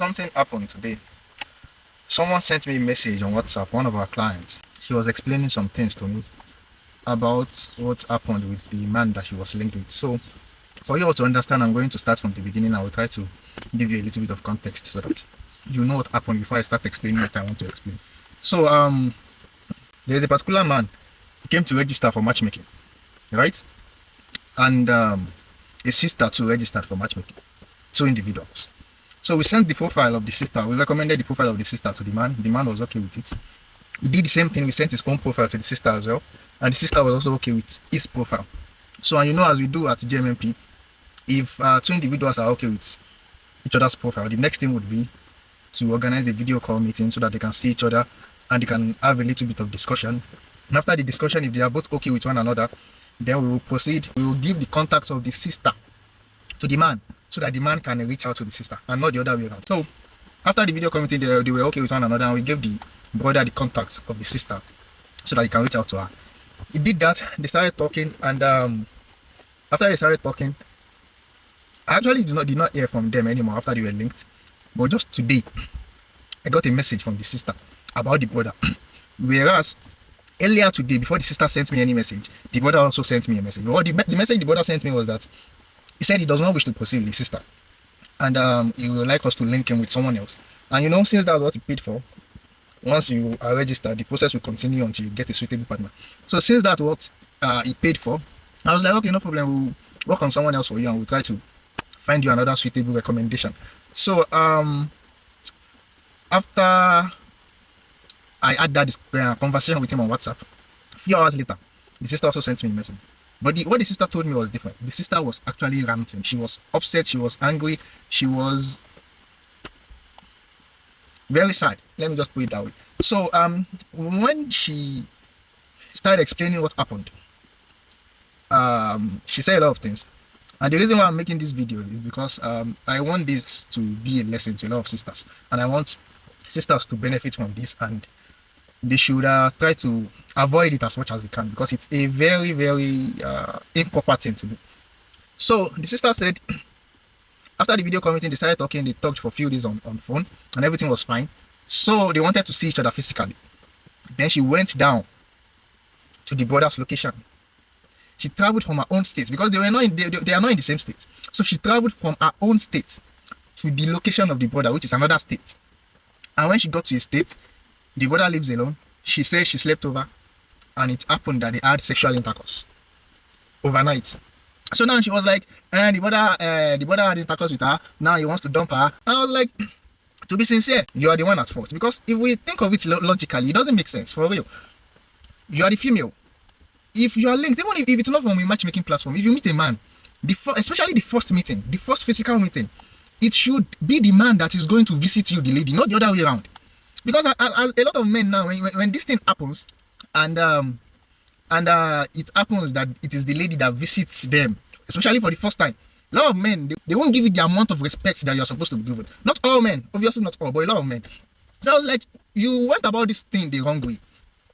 something happened today. Someone sent me a message on WhatsApp, one of our clients. She was explaining some things to me about what happened with the man that she was linked with. So, for you all to understand, I'm going to start from the beginning. I will try to give you a little bit of context so that you know what happened before I start explaining what I want to explain. So, there is a particular man. He came to register for matchmaking, right? And a sister too registered for matchmaking. Two individuals. So we sent the profile of the sister. We recommended the profile of the sister to the man. The man was okay with it. We did the same thing. We sent his own profile to the sister as well, and the sister was also okay with his profile. So, and as we do at GMMP, if two individuals are okay with each other's profile, the next thing would be to organize a video call meeting so that they can see each other and they can have a little bit of discussion. And after the discussion, if they are both okay with one another, then we will proceed. We will give the contacts of the sister to the man so that the man can reach out to the sister and not the other way around. So after the video call meeting, they were okay with one another, and we gave the brother the contacts of the sister so that he can reach out to her. He did that. They started talking, and after they started talking, I actually did not hear from them anymore after they were linked. But just today, I got a message from the sister about the brother. Whereas earlier today, before the sister sent me any message, the brother also sent me a message. Well, the message the brother sent me was that he said he does not wish to proceed with his sister, and he would like us to link him with someone else. And since that's what he paid for, once you are registered, the process will continue until you get a suitable partner. So since that's what he paid for, I was like, okay, no problem. We'll work on someone else for you, and we'll try to find you another suitable recommendation. So after I had that conversation with him on WhatsApp, a few hours later, the sister also sent me a message. But what the sister told me was different. The sister was actually ranting. She was upset. She was angry. She was very sad. Let me just put it that way. So when she started explaining what happened, she said a lot of things. And the reason why I'm making this video is because I want this to be a lesson to a lot of sisters, and I want sisters to benefit from this, and they should try to avoid it as much as they can, because it's a very, very improper thing to do. So the sister said after the video call meeting, they started talking. They talked for a few days on phone, and everything was fine. So they wanted to see each other physically. Then she went down to the brother's location. She traveled from her own state, because they are not in the same state. So she traveled from her own state to the location of the brother, which is another state. And when she got to his state, the brother lives alone. She said she slept over, and it happened that they had sexual intercourse overnight. So now she was like, the brother had intercourse with her. Now he wants to dump her. And I was like, to be sincere, you are the one at fault, because if we think of it logically, it doesn't make sense. For real, you are the female. If you are linked, even if it's not from a matchmaking platform, if you meet a man, especially the first meeting, the first physical meeting, it should be the man that is going to visit you, the lady, not the other way around. Because a lot of men now, when this thing happens, and it happens that it is the lady that visits them, especially for the first time, a lot of men, they won't give you the amount of respect that you're supposed to be given. Not all men, obviously not all, but a lot of men. So I was like, you went about this thing the wrong way.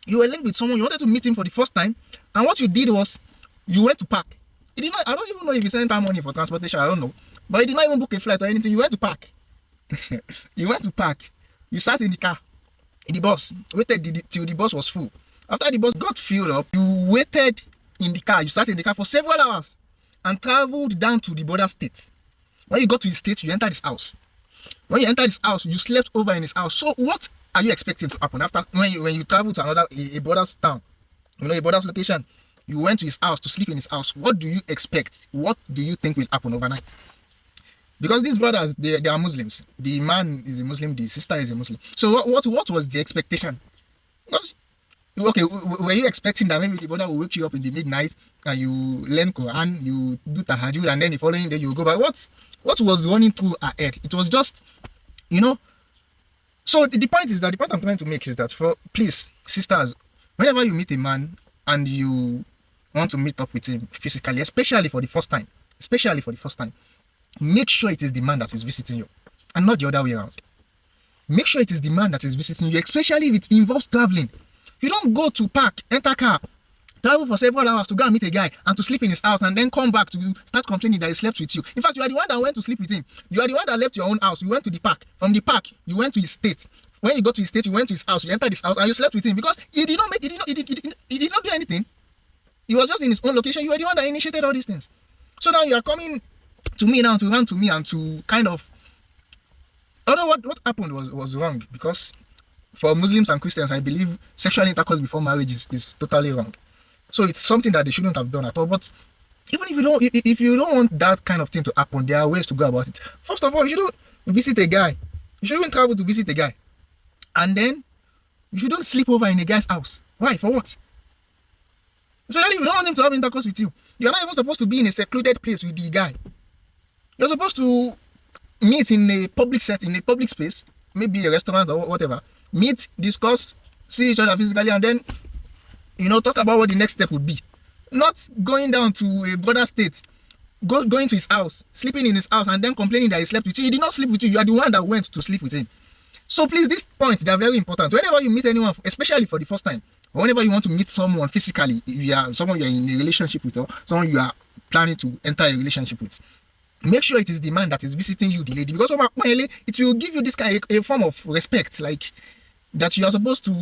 You were linked with someone, you wanted to meet him for the first time, and what you did was, you went to park. He did not, I don't even know if you sent her money for transportation, I don't know. But he did not even book a flight or anything. You went to park. You went to park. You sat in the car, in the bus, waited till the bus was full. After the bus got filled up, you waited in the car. You sat in the car for several hours and traveled down to the border state. When you got to his state, you entered his house. When you entered his house, you slept over in his house. So what are you expecting to happen after when you travel to a border's town, a border's location? You went to his house to sleep in his house. What do you expect? What do you think will happen overnight? Because these brothers, they are Muslims. The man is a Muslim, the sister is a Muslim. So what was the expectation? Because, okay, were you expecting that maybe the brother will wake you up in the midnight and you learn Quran, you do tahajjud, and then the following day you go back? What was running through her head? It was just, So the point I'm trying to make is that, please, sisters, whenever you meet a man and you want to meet up with him physically, especially for the first time, make sure it is the man that is visiting you and not the other way around. Make sure it is the man that is visiting you, especially if it involves traveling. You don't go to park, enter car, travel for several hours to go and meet a guy and to sleep in his house and then come back to start complaining that he slept with you. In fact, you are the one that went to sleep with him. You are the one that left your own house. You went to the park. From the park, you went to his state. When you got to his state, you went to his house. You entered his house and you slept with him because he did not do anything. He was just in his own location. You were the one that initiated all these things. So now you are coming to me now to run to me and to kind of, although what happened was wrong, because for Muslims and Christians, I believe sexual intercourse before marriage is totally wrong. So it's something that they shouldn't have done at all. But even if you don't want that kind of thing to happen, there are ways to go about it. First of all, you shouldn't visit a guy. You shouldn't travel to visit a guy. And then you shouldn't sleep over in a guy's house. Why? For what? Especially if you don't want him to have intercourse with you. You're not even supposed to be in a secluded place with the guy. You're supposed to meet in a public setting, in a public space, maybe a restaurant or whatever. Meet, discuss, see each other physically, and then, talk about what the next step would be. Not going down to a border state, going to his house, sleeping in his house, and then complaining that he slept with you. He did not sleep with you. You are the one that went to sleep with him. So please, these points, they are very important. Whenever you meet anyone, especially for the first time, or whenever you want to meet someone physically, if you are someone you're in a relationship with, or someone you are planning to enter a relationship with, make sure it is the man that is visiting you, the lady, because it will give you this kind of a form of respect, like that you are supposed to,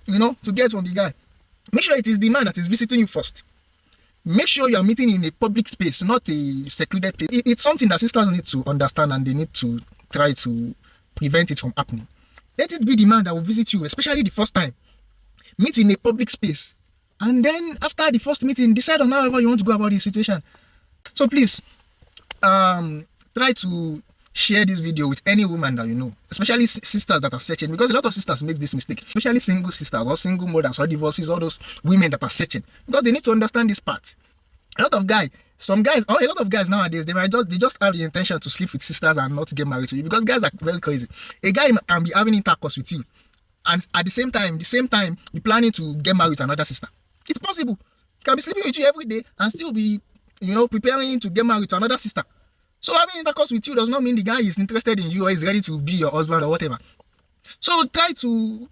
to get from the guy. Make sure it is the man that is visiting you first. Make sure you are meeting in a public space, not a secluded place. It's something that sisters need to understand, and they need to try to prevent it from happening. Let it be the man that will visit you, especially the first time. Meet in a public space, and then after the first meeting, decide on however you want to go about the situation. So please, try to share this video with any woman that you know, especially sisters that are searching, because a lot of sisters make this mistake, especially single sisters or single mothers or divorcees, all those women that are searching, because they need to understand this part. A lot of guys nowadays, they just have the intention to sleep with sisters and not to get married to you, because guys are very crazy. A guy can be having intercourse with you, and at the same time, you're planning to get married to another sister. It's possible. He can be sleeping with you every day and still be, preparing to get married to another sister. So having intercourse with you does not mean the guy is interested in you or is ready to be your husband or whatever. So try to,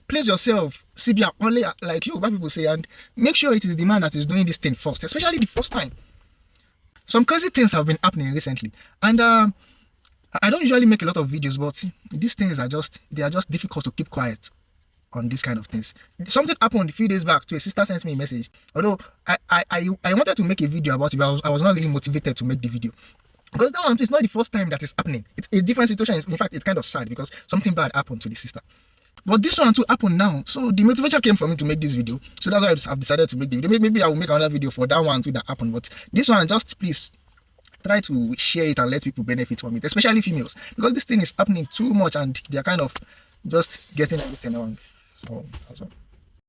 place yourself, Sibia, only like you, what people say, and make sure it is the man that is doing this thing first, especially the first time. Some crazy things have been happening recently, and I don't usually make a lot of videos, but these things are just difficult to keep quiet on these kind of things. Something happened a few days back. To a sister sent me a message. Although I wanted to make a video about it, but I was not really motivated to make the video, because that one is not the first time that is happening. It's a different situation. In fact, it's kind of sad because something bad happened to the sister. But this one too happened now, so the motivation came for me to make this video. So that's why I've decided to make the video. Maybe I will make another video for that one too that happened. But this one, just please try to share it and let people benefit from it, especially females, because this thing is happening too much and they're kind of just getting everything wrong. So that's all.